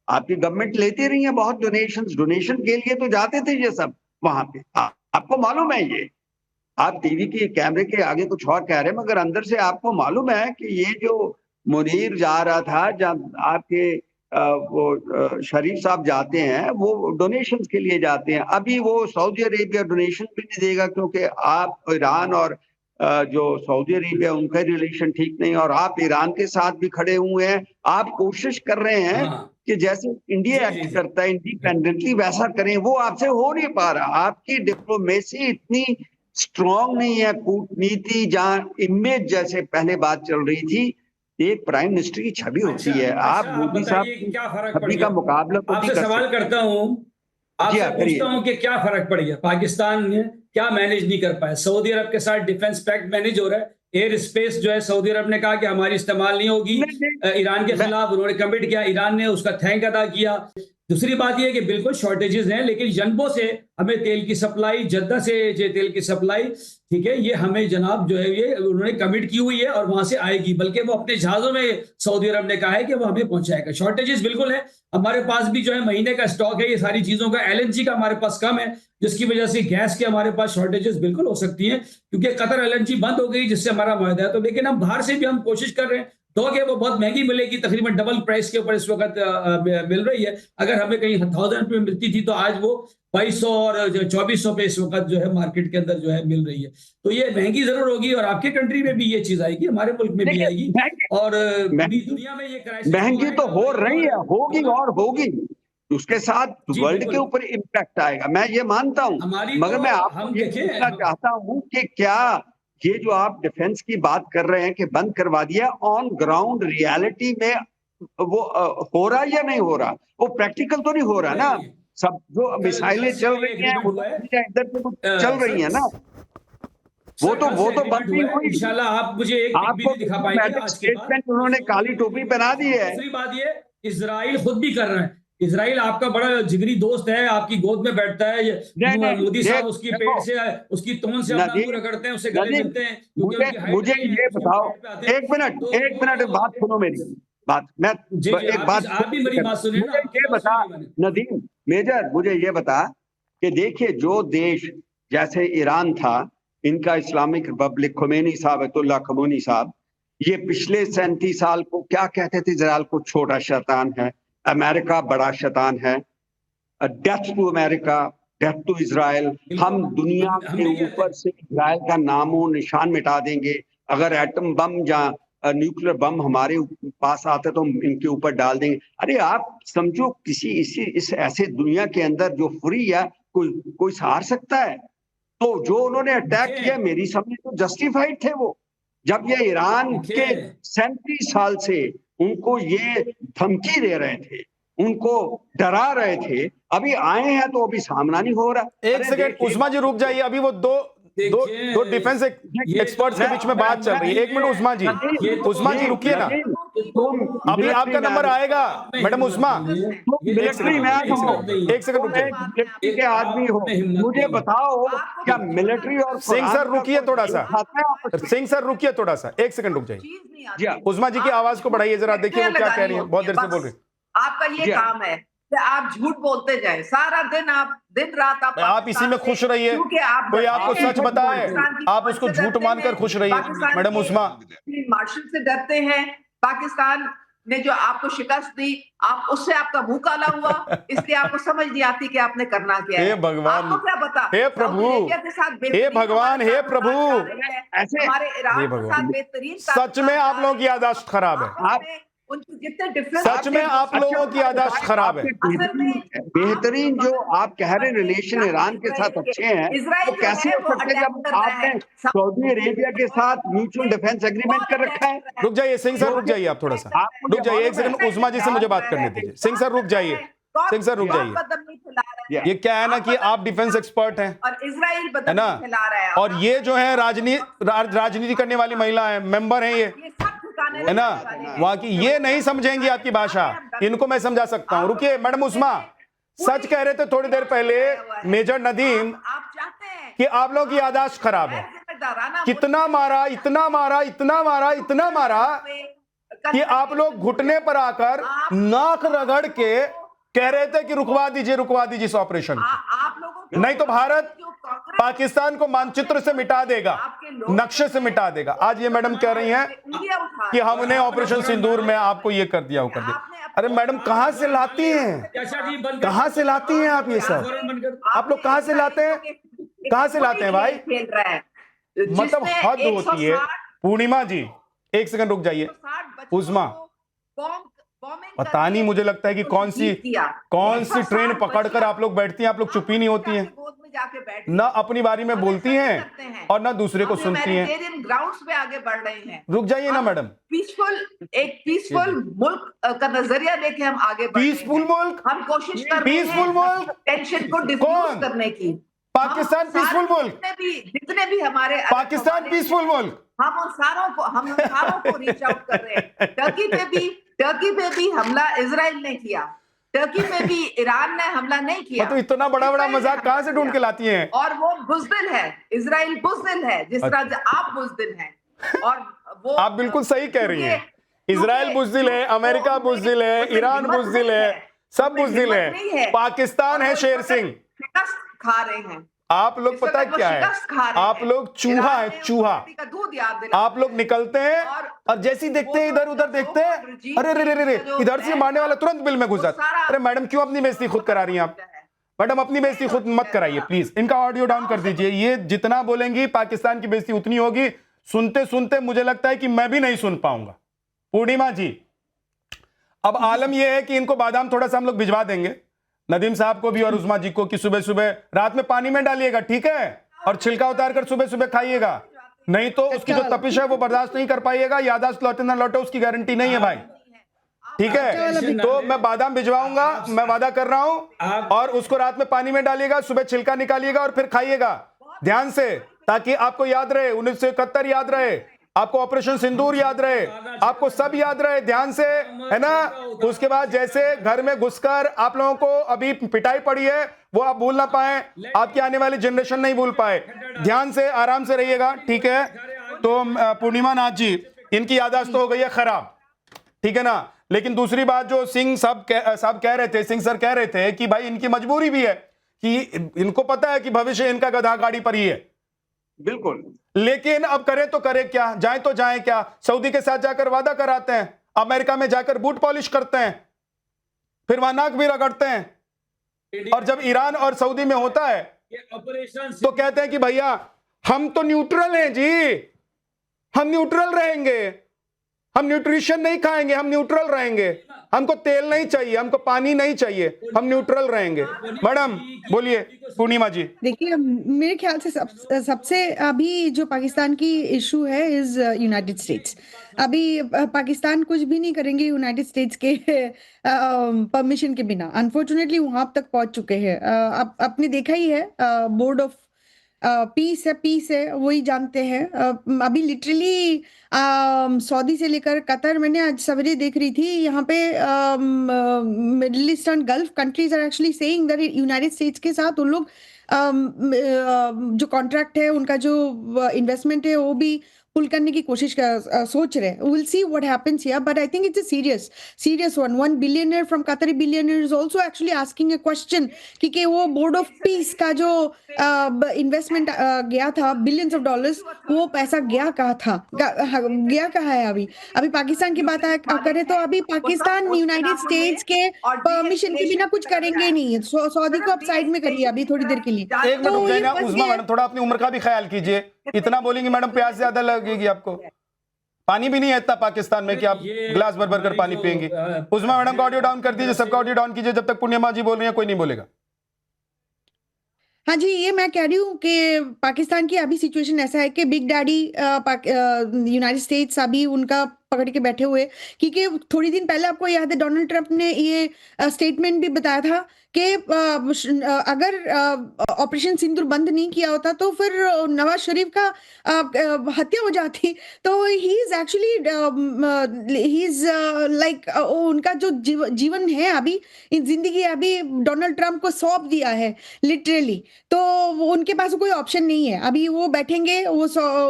आपकी गवर्नमेंट लेती रही है बहुत डोनेशन के लिए तो जाते थे ये सब वहां पे। आपको मालूम है, ये आप टीवी के कैमरे के आगे कुछ और कह रहे हैं, मगर अंदर से आपको मालूम है कि ये जो मुनीर जा रहा था, जब आपके वो शरीफ साहब जाते हैं, वो डोनेशंस के लिए जाते हैं। अभी वो सऊदी अरेबिया डोनेशन भी नहीं देगा, क्योंकि आप ईरान और जो सऊदी अरेबिया उनका रिलेशन ठीक नहीं, और आप ईरान के साथ भी खड़े हुए हैं। आप कोशिश कर रहे हैं कि जैसे इंडिया एक्ट करता है इंडिपेंडेंटली वैसा करें, वो आपसे हो नहीं पा रहा। आपकी डिप्लोमेसी इतनी स्ट्रांग नहीं है, कूटनीति जहां इमेज जैसे पहले बात चल रही थी, एक प्राइम मिनिस्टर की छवि होती है। आप मोदी साहब क्या फर्क पड़ छवि गया? का मुकाबला तो नहीं आपसे कर सवाल सकते। करता हूँ, आपसे पूछता हूँ कि क्या फर्क पड़ गया? पाकिस्तान ने क्या मैनेज नहीं कर पाया? सऊदी अरब के साथ डिफेंस पैक्ट मैनेज हो रहा है, एयर स्पेस जो है सऊदी अरब ने कहा कि हमारी इस्तेमाल नहीं होगी ईरान के खिलाफ, उन्होंने कमिट किया, ईरान ने उसका थैंक अदा किया। दूसरी बात यह है कि बिल्कुल शॉर्टेजेस हैं, लेकिन जनबो से हमें तेल की सप्लाई, जद्दा से जो तेल की सप्लाई, ठीक है, ये हमें जनाब जो है ये उन्होंने कमिट की हुई है और वहां से आएगी, बल्कि वो अपने जहाजों में सऊदी अरब ने कहा है कि वो हमें पहुंचाएगा। शॉर्टेजेस बिल्कुल है, हमारे पास भी जो है महीने का स्टॉक है ये सारी चीजों का। एलएनजी का हमारे पास कम है, जिसकी वजह से गैस के हमारे पास शॉर्टेजेस बिल्कुल हो सकती हैं, क्योंकि कतर एलएनजी बंद हो गई जिससे हमारा मायदा है। तो लेकिन हम बाहर से भी हम कोशिश कर रहे हैं, दोगे वो बहुत महंगी मिलेगी, तकरीबन डबल प्राइस के ऊपर इस वक्त मिल रही है। अगर हमें कहीं 1000 पे मिलती थी तो आज वो 2200 और 2400 पे इस वक्त जो है मार्केट के अंदर जो है मिल रही है। तो ये महंगी जरूर होगी और आपके कंट्री में भी ये चीज आएगी, हमारे मुल्क में भी आएगी, और पूरी दुनिया में ये क्राइसिस महंगी तो हो रही है, होगी और होगी, उसके साथ वर्ल्ड के ऊपर इम्पैक्ट आएगा, मैं ये मानता हूँ। मगर मैं आपको ये पूछना चाहता हूँ कि क्या ये जो आप डिफेंस की बात कर रहे हैं कि बंद करवा दिया, ऑन ग्राउंड रियलिटी में वो हो रहा या नहीं हो रहा? वो प्रैक्टिकल तो नहीं हो रहा ना। सब जो मिसाइलें चल रही हैं इधर से चल रही हैं ना, वो तो बंद नहीं हुई। इंशाल्लाह आप मुझे एक भी दिखा पाएंगे आज के बाद। उन्होंने काली टोपी पहना दी है। दूसरी बात ये, इजराइल खुद भी कर रहे हैं। इजराइल आपका बड़ा जिगरी दोस्त है, आपकी गोद में बैठता है, मोदी साहब उसकी पेट से, उसकी तोन से अपना मुंह रगड़ते हैं, उससे गले मिलते हैं। मुझे ये बताओ, एक मिनट बात सुनो मेरी बात, मैं एक बात, आप भी मेरी बात सुनिए। मुझे ये बता नदीम मेजर, मुझे ये बता कि देखिए जो देश जैसे ईरान था, इनका इस्लामिक रिपब्लिक, खोमेनी साहब, अयतुल्लाह खोमेनी साहब, ये पिछले 37 साल को क्या कहते थे? इजराइल को छोटा शैतान है, अमेरिका बड़ा शैतान है, death to America, death to Israel. हम दुनिया के ऊपर से इजराइल का नामो निशान मिटा देंगे। अगर एटम बम या न्यूक्लियर बम हमारे पास आते तो हम इनके ऊपर डाल देंगे। अरे आप समझो, किसी इस ऐसे दुनिया के अंदर जो फ्री है, कोई सहार सकता है? तो जो उन्होंने अटैक किया मेरी समझ तो जस्टिफाइड थे वो। जब ये ईरान के 37 साल से उनको ये धमकी दे रहे थे, उनको डरा रहे थे, अभी आए हैं तो अभी सामना नहीं हो रहा। एक सेकंड उस्मा जी रुक जाइए, अभी वो दो डिफेंस एक्सपर्ट्स के बीच में बात चल रही है। एक मिनट उस्मा जी रुकिए ना, अभी आपका नंबर आएगा मैडम उस्मा। मिलिट्री मैन एक सेकंड रुकिए, मिलिट्री के आदमी हो, मुझे बताओ क्या मिलिट्री और सिंह सर रुकिए थोड़ा सा, सिंह सर रुकिए थोड़ा सा, एक सेकंड रुक जाइए। उस्मा जी की आवाज को बढ़ाइए जरा, देखिए वो क्या कह रही है, बहुत देर से बोल रही है। आपका ये काम है कि आप झूठ बोलते जाए सारा दिन, आप दिन रात आप इसी में खुश रहिए, कोई आपको सच बताए आप उसको झूठ मानकर खुश रहिए। मैडम उस्मा, मार्शल से डरते हैं, पाकिस्तान ने जो आपको शिकस्त दी, आप उससे आपका मुंह काला हुआ, इसलिए आपको समझ नहीं आती कि आपने करना क्या है। हे भगवान, आपको क्या पता, हे प्रभु, हे भगवान, हे प्रभु, हमारे ईरान के साथ बेहतरीन, सच में आप लोगों की याददाश्त खराब है, उनके जितने डिफरेंस, सच में आप लोगों की याददाश्त खराब है। बेहतरीन जो आप कह रहे हैं रिलेशन ईरान के साथ अच्छे हैं, तो कैसे हो सकते जब आपने सऊदी अरेबिया के साथ म्यूचुअल डिफेंस एग्रीमेंट कर रखा है? रुक जाइए सिंह सर, रुक जाइए आप थोड़ा सा, रुक जाइए एक सेकंड, उस्मा जी से मुझे बात करने दीजिए। सिंह सर रुक जाइए, सिंह सर रुक जाइए। ये क्या है ना कि आप डिफेंस एक्सपर्ट हैं और इजराइल है ना, और ये जो है राजनीति करने वाली महिला है, मेंबर है ये है ना वहां की, ये नहीं समझेंगी आपकी भाषा, इनको मैं समझा सकता हूं। रुकिए मैडम उस्मा, सच कह रहे थे थोड़ी देर पहले मेजर नदीम कि आप लोगों की याददाश्त खराब है। कितना मारा, इतना मारा, इतना मारा, इतना मारा कि आप लोग घुटने पर आकर नाक रगड़ के कह रहे थे कि रुकवा दीजिए इस ऑपरेशन को, नहीं तो भारत पाकिस्तान को मानचित्र से मिटा देगा, नक्शे से मिटा देगा। आज ये मैडम कह रही हैं कि हमने ऑपरेशन सिंदूर में आपको ये कर दिया, वो कर दिया। अरे मैडम कहां से लाती हैं, कहां से लाती हैं आप ये सब? आप लोग कहां से लाते हैं, कहां से लाते हैं भाई? मतलब हद होती है। पूर्णिमा जी एक सेकंड रुक जाइए। उस्मा पता नहीं, मुझे लगता है कि कौन सी ट्रेन पकड़कर आप लोग बैठती हैं, आप लोग चुप ही नहीं होती हैं, ना अपनी बारी में बोलती हैं और ना दूसरे को सुनती हैं। ग्राउंड्स पे आगे बढ़ रहे हैं। रुक जाइए ना मैडम। एक पीसफुल मुल्क का नजरिया लेके हम आगे बढ़ रहे हैं। पीसफुल मुल्क, हम कोशिश कर रहे हैं पीसफुल मुल्क, टेंशन को डिफ्यूज करने की। पाकिस्तान पीसफुल मुल्क, जितने भी हमारे पाकिस्तान पीसफुल मुल्क, हम उन सारों को रीच आउट कर रहे हैं। टर्की पे भी हमला इजराइल ने किया, टर्की में भी ईरान ने हमला नहीं किया। तो इतना बड़ा बड़ा मजाक कहां से ढूंढ के लाती हैं? और वो बुज़दिल है, इजराइल बुज़दिल है, जिस तरह आप बुज़दिल हैं। और वो आप बिल्कुल सही कह रही हैं। इजराइल बुज़दिल है, अमेरिका बुज़दिल है, ईरान बुज़दिल है, सब बुज़दिल है। पाकिस्तान है शेर सिंह। शिकस्त खा रहे हैं आप लोग, पता क्या है, आप लोग चूहा है, चूहा। आप लोग निकलते हैं और जैसे ही देखते हैं इधर उधर देखते हैं, अरे रे रे रे, इधर से मारने वाला तुरंत बिल में घुस जाता। अरे मैडम क्यों अपनी बेइज्जती खुद करा रही हैं आप? मैडम अपनी बेइज्जती खुद मत कराइए प्लीज। इनका ऑडियो डाउन कर दीजिए। ये जितना बोलेंगी पाकिस्तान की बेइज्जती उतनी होगी। सुनते सुनते मुझे लगता है कि मैं भी नहीं सुन पाऊंगा। पूर्णिमा जी, अब आलम यह है कि इनको बादाम थोड़ा सा हम लोग भिजवा देंगे, नदीम साहब को भी और उस्मा जी को, कि सुबह सुबह रात में पानी में डालिएगा, ठीक है, और छिलका उतार कर सुबह सुबह खाइएगा, नहीं तो उसकी जो तपिश है वो बर्दाश्त नहीं कर पाइएगा। यादाश्त लौटे ना लौटे उसकी गारंटी नहीं है भाई, ठीक है। तो मैं बादाम भिजवाऊंगा, मैं वादा कर रहा हूं, और उसको रात में पानी में डालिएगा, सुबह छिलका निकालिएगा और फिर खाइएगा ध्यान से, ताकि आपको याद रहे 1971 याद रहे, आपको ऑपरेशन सिंदूर याद रहे, आपको सब याद रहे ध्यान से, है ना। उसके बाद जैसे घर में घुसकर आप लोगों को अभी पिटाई पड़ी है वो आप भूल ना पाए, आपकी आने वाली जनरेशन नहीं भूल पाए। ध्यान से आराम से रहिएगा, ठीक है। तो पूर्णिमा नाथ जी, इनकी याददाश्त तो हो गई है खराब, ठीक है ना। लेकिन दूसरी बात जो सिंह साहब कह रहे थे, सिंह सर कह रहे थे कि भाई इनकी मजबूरी भी है कि इनको पता है कि भविष्य इनका गधा गाड़ी पर ही है, बिल्कुल। लेकिन अब करें तो करें क्या, जाएं तो जाएं क्या। सऊदी के साथ जाकर वादा कराते हैं, अमेरिका में जाकर बूट पॉलिश करते हैं, फिर वहां नाक भी रगड़ते हैं, और जब ईरान और सऊदी में होता है तो कहते हैं कि भैया हम तो न्यूट्रल हैं जी, हम न्यूट्रल रहेंगे, हम न्यूट्रिशन नहीं खाएंगे, हम न्यूट्रल रहेंगे, हमको तेल नहीं चाहिए, हमको पानी नहीं चाहिए, हम न्यूट्रल रहेंगे। मैडम बोलिए पूर्णिमा जी। देखिए मेरे ख्याल से सबसे अभी जो पाकिस्तान की इशू है इज यूनाइटेड स्टेट्स। अभी पाकिस्तान कुछ भी नहीं करेंगे यूनाइटेड स्टेट्स के परमिशन के बिना। अनफॉर्चुनेटली वहां तक पहुंच चुके हैं। आपने देखा ही है, बोर्ड ऑफ पीस है वही जानते हैं। अभी लिटरली सऊदी से लेकर कतर, मैंने आज सवेरे देख रही थी, यहाँ पे middle eastern gulf countries are actually saying that United States के साथ उन लोग जो कॉन्ट्रैक्ट है, उनका जो इन्वेस्टमेंट है वो भी पुल करने की कोशिश सोच रहे हैं। Will see what happens here, but I think it's a serious one. One billionaire from Qatari billionaire is also actually asking a question कि वो बोर्ड ऑफ पीस का जो इन्वेस्टमेंट गया था बिलियंस ऑफ डॉलर्स, वो पैसा गया कहाँ था, गया कहाँ है। अभी पाकिस्तान की बात करें तो अभी पाकिस्तान यूनाइटेड स्टेट्स के परमिशन के बिना कुछ करेंगे नहीं। सऊदी को आप साइड में करिए अभी थोड़ी देर के लिए। एक मिनट रुक जाइए उस्मा मैडम, थोड़ा अपनी उम्र का भी ख्याल कीजिए। इतना बोलेंगे मैडम प्यास ज्यादा लगेगी आपको। पानी भी नहीं है इतना पाकिस्तान में कि आप गिलास भर भर कर पानी पिएंगे। उस्मा मैडम का ऑडियो डाउन कर दीजिए, सबका ऑडियो डाउन कीजिए। जब तक पूर्णिमा जी बोल रही है कोई नहीं बोलेगा। हाँ जी, ये मैं कह रही हूँ कि पाकिस्तान की अभी सिचुएशन ऐसा है कि बिग डैडी यूनाइटेड स्टेट्स अभी उनका पकड़ के बैठे हुए, क्योंकि थोड़ी दिन पहले आपको याद है डोनाल्ड ट्रंप ने ये स्टेटमेंट भी बताया था कि अगर ऑपरेशन सिंदूर बंद नहीं किया होता तो फिर नवाज शरीफ का हत्या हो जाती। तो he is actually he is like उनका जो जीवन है अभी, जिंदगी अभी डोनाल्ड ट्रंप को सौंप दिया है लिटरली। तो उनके पास कोई ऑप्शन नहीं है। अभी वो बैठेंगे, वो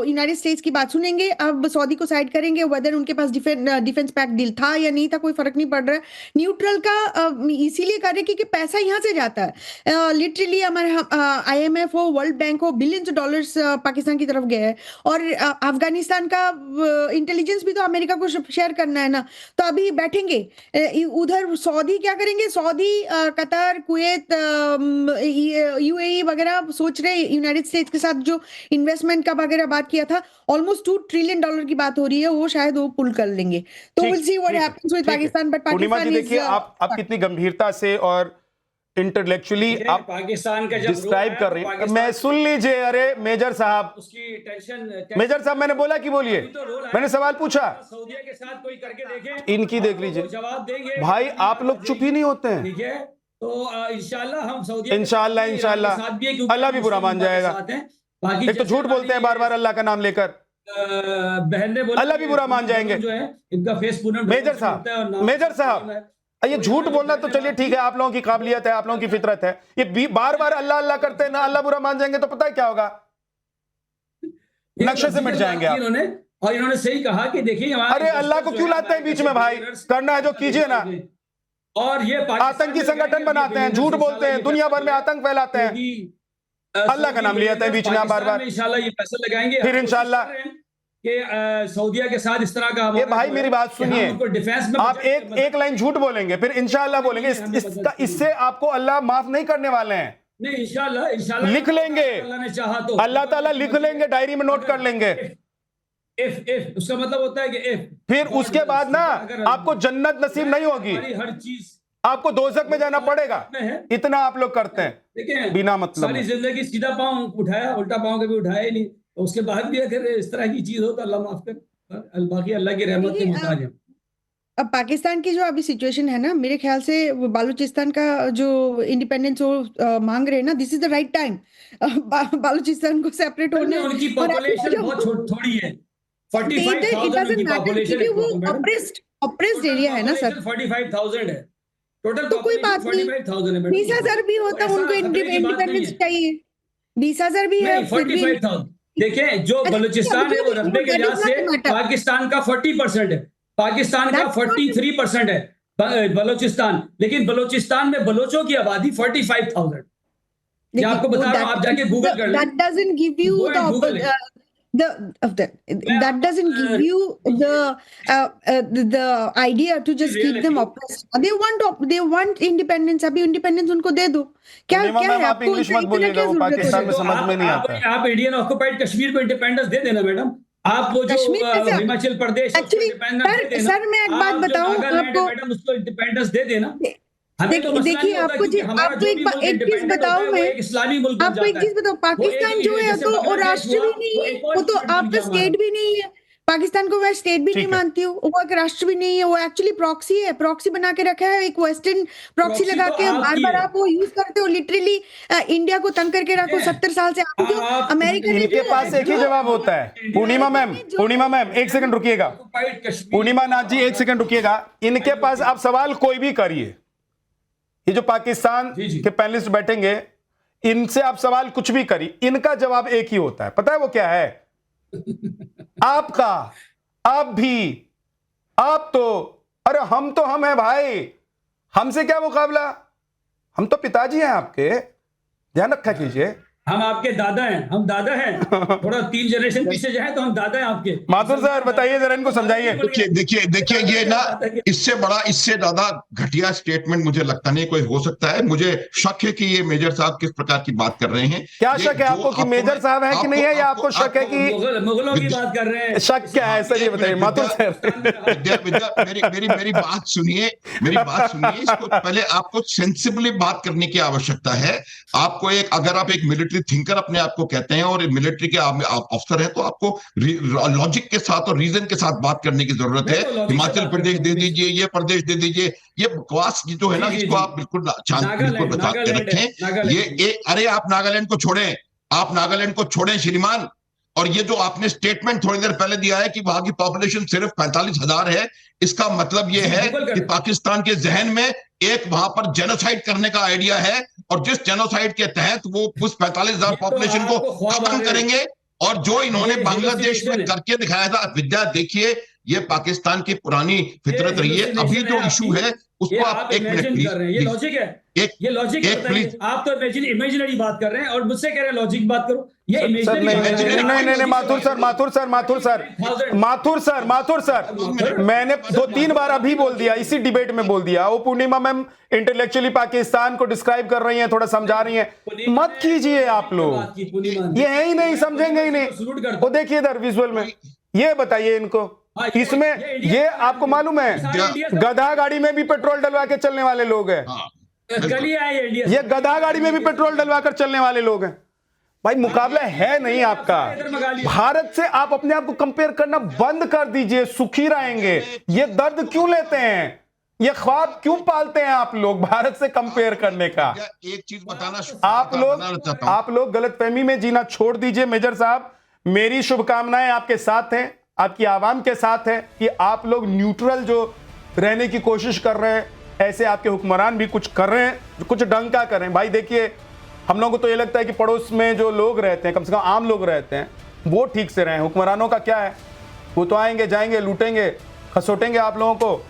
यूनाइटेड स्टेट्स की बात सुनेंगे, अब सऊदी को साइड करेंगे, वेदर उनके पास डिफेंस पैक्ट डील था या नहीं था, कोई फर्क नहीं पड़ रहा है। न्यूट्रल का इसीलिए कर रहे क्योंकि पैसा यहाँ से जाता है। लिटरली हमारे IMF हो, वर्ल्ड बैंक हो, बिलियंस डॉलर्स पाकिस्तान की तरफ गए हैं। और अफगानिस्तान का इंटेलिजेंस भी तो अमेरिका को शेयर करना है ना। तो अभी बैठेंगे उधर, सऊदी क्या करेंगे, सऊदी, कतर, कुवैत, UAE वगैरह सोच रहे, यूनाइटेड स्टेट्स के साथ जो इन्वेस्टमेंट का वगैरह बात किया था, ऑलमोस्ट $2 ट्रिलियन की बात हो रही है, वो शायद वो पुल कर लेंगे। तो will see what happens with Pakistan. But Pakistan देखिए आप कितनी गंभीरता से और इंटेलेक्चुअली आप पाकिस्तान का डिस्क्राइब कर रही हैं। मैं सुन लीजिए, अरे मेजर साहब, उसकी टेंशन मेजर साहब मैंने बोला कि बोलिए, मैंने सवाल पूछा, सऊदीया के साथ कोई करके देखें, इनकी देख लीजिए, जवाब देंगे भाई आप लोग चुप ही नहीं होते हैं। ठीक है, तो इंशाल्लाह हम सऊदीया इंशाल्लाह अल्लाह भी बुरा मान जाएगा। एक तो झूठ बोलते हैं बार बार अल्लाह का नाम लेकर, बहन ने बोला अल्लाह भी बुरा मान जाएंगे। जो है इनका फेस मेजर साहब ये झूठ बोलना तो चलिए ठीक है, आप लोगों की काबिलियत है, आप लोगों की फितरत है। ये बार बार अल्लाह अल्लाह करते हैं ना, अल्लाह बुरा मान जाएंगे तो पता है क्या होगा, नक्शे से मिट जाएंगे आप। इन्होंने सही कहा कि देखिए, अरे अल्लाह को क्यों लाते हैं बीच में भाई, करना है जो कीजिए ना। और ये आतंकी संगठन बनाते हैं, झूठ बोलते हैं, दुनिया भर में आतंक फैलाते हैं, अल्लाह का नाम ले आते हैं बीच में आप बार बार। इंशाल्लाह ये पैसा लगाएंगे, फिर इंशाल्लाह कि सऊदीया के साथ इस तरह का। ये भाई मेरी बात सुनिए, डिफेंस में आप एक लाइन झूठ बोलेंगे फिर इंशाल्लाह बोलेंगे, इससे आपको अल्लाह माफ नहीं करने वाले हैं। नहीं, इंशाल्लाह लिख लेंगे, अल्लाह ने चाहा तो अल्लाह ताला लिख लेंगे, डायरी में नोट कर लेंगे। इफ उसका मतलब होता है कि इफ, फिर उसके बाद ना आपको जन्नत नसीब नहीं होगी, हर चीज आपको दोजख में जाना पड़ेगा। इतना आप लोग करते हैं बिना मतलब। सारी जिंदगी सीधा पांव उठाया, उल्टा पांव कभी उठाया ही नहीं, तो उसके बाद भी अगर इस तरह की चीज हो तो अल्लाह माफ कर, बाकी अल्लाह की रहमत के मोहताज है। अब पाकिस्तान की जो अभी सिचुएशन है ना, मेरे ख्याल से वो बालूचिस्तान का जो इंडिपेंडेंस वो मांग रहे हैं ना, this is the right time Balochistan को सेपरेट होने। उनकी पॉपुलेशन बहुत थोड़ी है, 45,000 उनकी पॉपुलेशन है, वो ऑप्रेस्ड एरिया है ना सर, 45,000 है टोटल। तो कोई बात नहीं, 20,000 भी होता उनको इंडिपेंडेंस चाहिए, 20,000 भी है। 45,000 देखें, जो बलूचिस्तान है वो रकबे के लिहाज से पाकिस्तान का 40% है, पाकिस्तान का 43% है बलूचिस्तान, लेकिन बलूचिस्तान में बलोचों की आबादी 45,000। ये आपको बता रहा हूं, आप जाके गूगल कर लें। That doesn't give you that doesn't give you the idea to just keep them oppressed. They want independence. अभी इंडिपेंडेंस उनको दे दो। क्या है आप इंग्लिश मत बोलिएगा, वो पाकिस्तान में समझ में नहीं आता है। आप इंडियन ऑक्युपाइड कश्मीर को इंडिपेंडेंस दे देना मैडम, आप वो जो हिमाचल प्रदेश सर मैं एक बात बताऊं आपको, मैडम उसको इंडिपेंडेंस दे देना। देखिए आपको एक चीज बताऊं, मैं आपको एक चीज बताऊं, पाकिस्तान जो है तो वो राष्ट्र भी नहीं है, वो तो आपका स्टेट भी नहीं है। पाकिस्तान को मैं स्टेट भी नहीं मानती हूँ, वो एक राष्ट्र भी नहीं है, वो एक्चुअली प्रॉक्सी है, प्रॉक्सी बना के रखा है, एक वेस्टर्न प्रॉक्सी लगा के बार बार आप वो यूज करते हो, लिटरली इंडिया को तंग करके रखो 70 साल से। अमेरिका के पास एक ही जवाब होता है। पूर्णिमा मैम 1 सेकंड रुकिएगा, पूर्णिमा नाथ जी 1 सेकंड रुकिएगा। इनके पास आप सवाल कोई भी करिए, ये जो पाकिस्तान के पैनलिस्ट बैठेंगे इनसे आप सवाल कुछ भी करिए, इनका जवाब एक ही होता है। पता है वो क्या है? आपका, आप भी, आप तो, अरे हम तो हम हैं भाई, हमसे क्या मुकाबला, हम तो पिताजी हैं आपके, ध्यान रखा कीजिए। हम आपके दादा हैं, हम दादा हैं, थोड़ा 3 जनरेशन पीछे जाए तो हम दादा हैं आपके। माथुर सर बताइए जरा, इनको समझाइए। देखिए ये ना इससे बड़ा, इससे ज्यादा घटिया स्टेटमेंट मुझे लगता नहीं कोई हो सकता है। मुझे शक है कि ये मेजर साहब किस प्रकार की बात कर रहे हैं। क्या शक है आपको कि मेजर साहब है कि नहीं है, या आपको शक है कि मुगलों की बात कर रहे हैं? शक क्या है सर, ये बताइए माथुर सर। मेरी बात सुनिए, इसको पहले आपको सेंसिबली बात करने की आवश्यकता है। आपको अगर आप एक मिलिट्री थिंकर अपने आप को कहते हैं और मिलिट्री के अफसर हैं, तो आपको लॉजिक के साथ और रीजन के साथ बात करने की जरूरत है। हिमाचल प्रदेश दे दीजिए, ये प्रदेश दे दीजिए, ये बकवास जो है ना, इसको आप बिल्कुल बता के रखें। अरे आप नागालैंड को छोड़ें, आप नागालैंड को छोड़ें श्रीमान। और ये जो आपने स्टेटमेंट थोड़ी देर पहले दिया है कि वहां की पॉपुलेशन सिर्फ 45,000 है, इसका मतलब ये है कि पाकिस्तान के जहन में एक वहां पर जेनोसाइड करने का आइडिया है, और जिस जेनोसाइड के तहत वो उस 45,000 पॉपुलेशन को खत्म करेंगे। और जो इन्होंने बांग्लादेश में करके दिखाया था, विद्या देखिए, ये पाकिस्तान की पुरानी फितरत रही है। अभी जो इशू है उसको आप एक मिनट प्लीज, ये लॉजिक है, ये लॉजिक है, प्लीज। आप तो इमेजिनरी बात कर रहे हैं और मुझसे कह रहे हैं लॉजिक बात करो। ये सर नहीं माथुर सर मैंने 2-3 बार अभी बोल दिया, इसी डिबेट में बोल दिया। वो पूर्णिमा मैम इंटेलेक्चुअली पाकिस्तान को डिस्क्राइब कर रही हैं, थोड़ा समझा रही हैं, मत कीजिए आप लोग, ये है ही नहीं, समझेंगे ही नहीं। वो देखिए इधर विजुअल में, ये बताइए इनको, इसमें ये आपको मालूम है गधा गाड़ी में भी पेट्रोल डलवा के चलने वाले लोग हैं, ये गधा गाड़ी में भी पेट्रोल डलवा कर चलने वाले लोग हैं। भाई मुकाबला है नहीं आपका, भारत से आप अपने आप को कंपेयर करना बंद कर दीजिए, सुखी रहेंगे। ये दर्द क्यों लेते हैं, ये ख्वाब क्यों पालते हैं आप लोग भारत से कंपेयर करने का? एक चीज बताना आप लोग गलतफहमी में जीना छोड़ दीजिए। मेजर साहब, मेरी शुभकामनाएं आपके साथ हैं, आपकी आवाम के साथ है कि आप लोग न्यूट्रल जो रहने की कोशिश कर रहे हैं, ऐसे आपके हुक्मरान भी कुछ कर रहे हैं, कुछ ढंग का करें। भाई देखिए, हम लोगों को तो ये लगता है कि पड़ोस में जो लोग रहते हैं, कम से कम आम लोग रहते हैं, वो ठीक से रहें। हुक्मरानों का क्या है, वो तो आएंगे जाएंगे, लूटेंगे, खसोटेंगे आप लोगों को।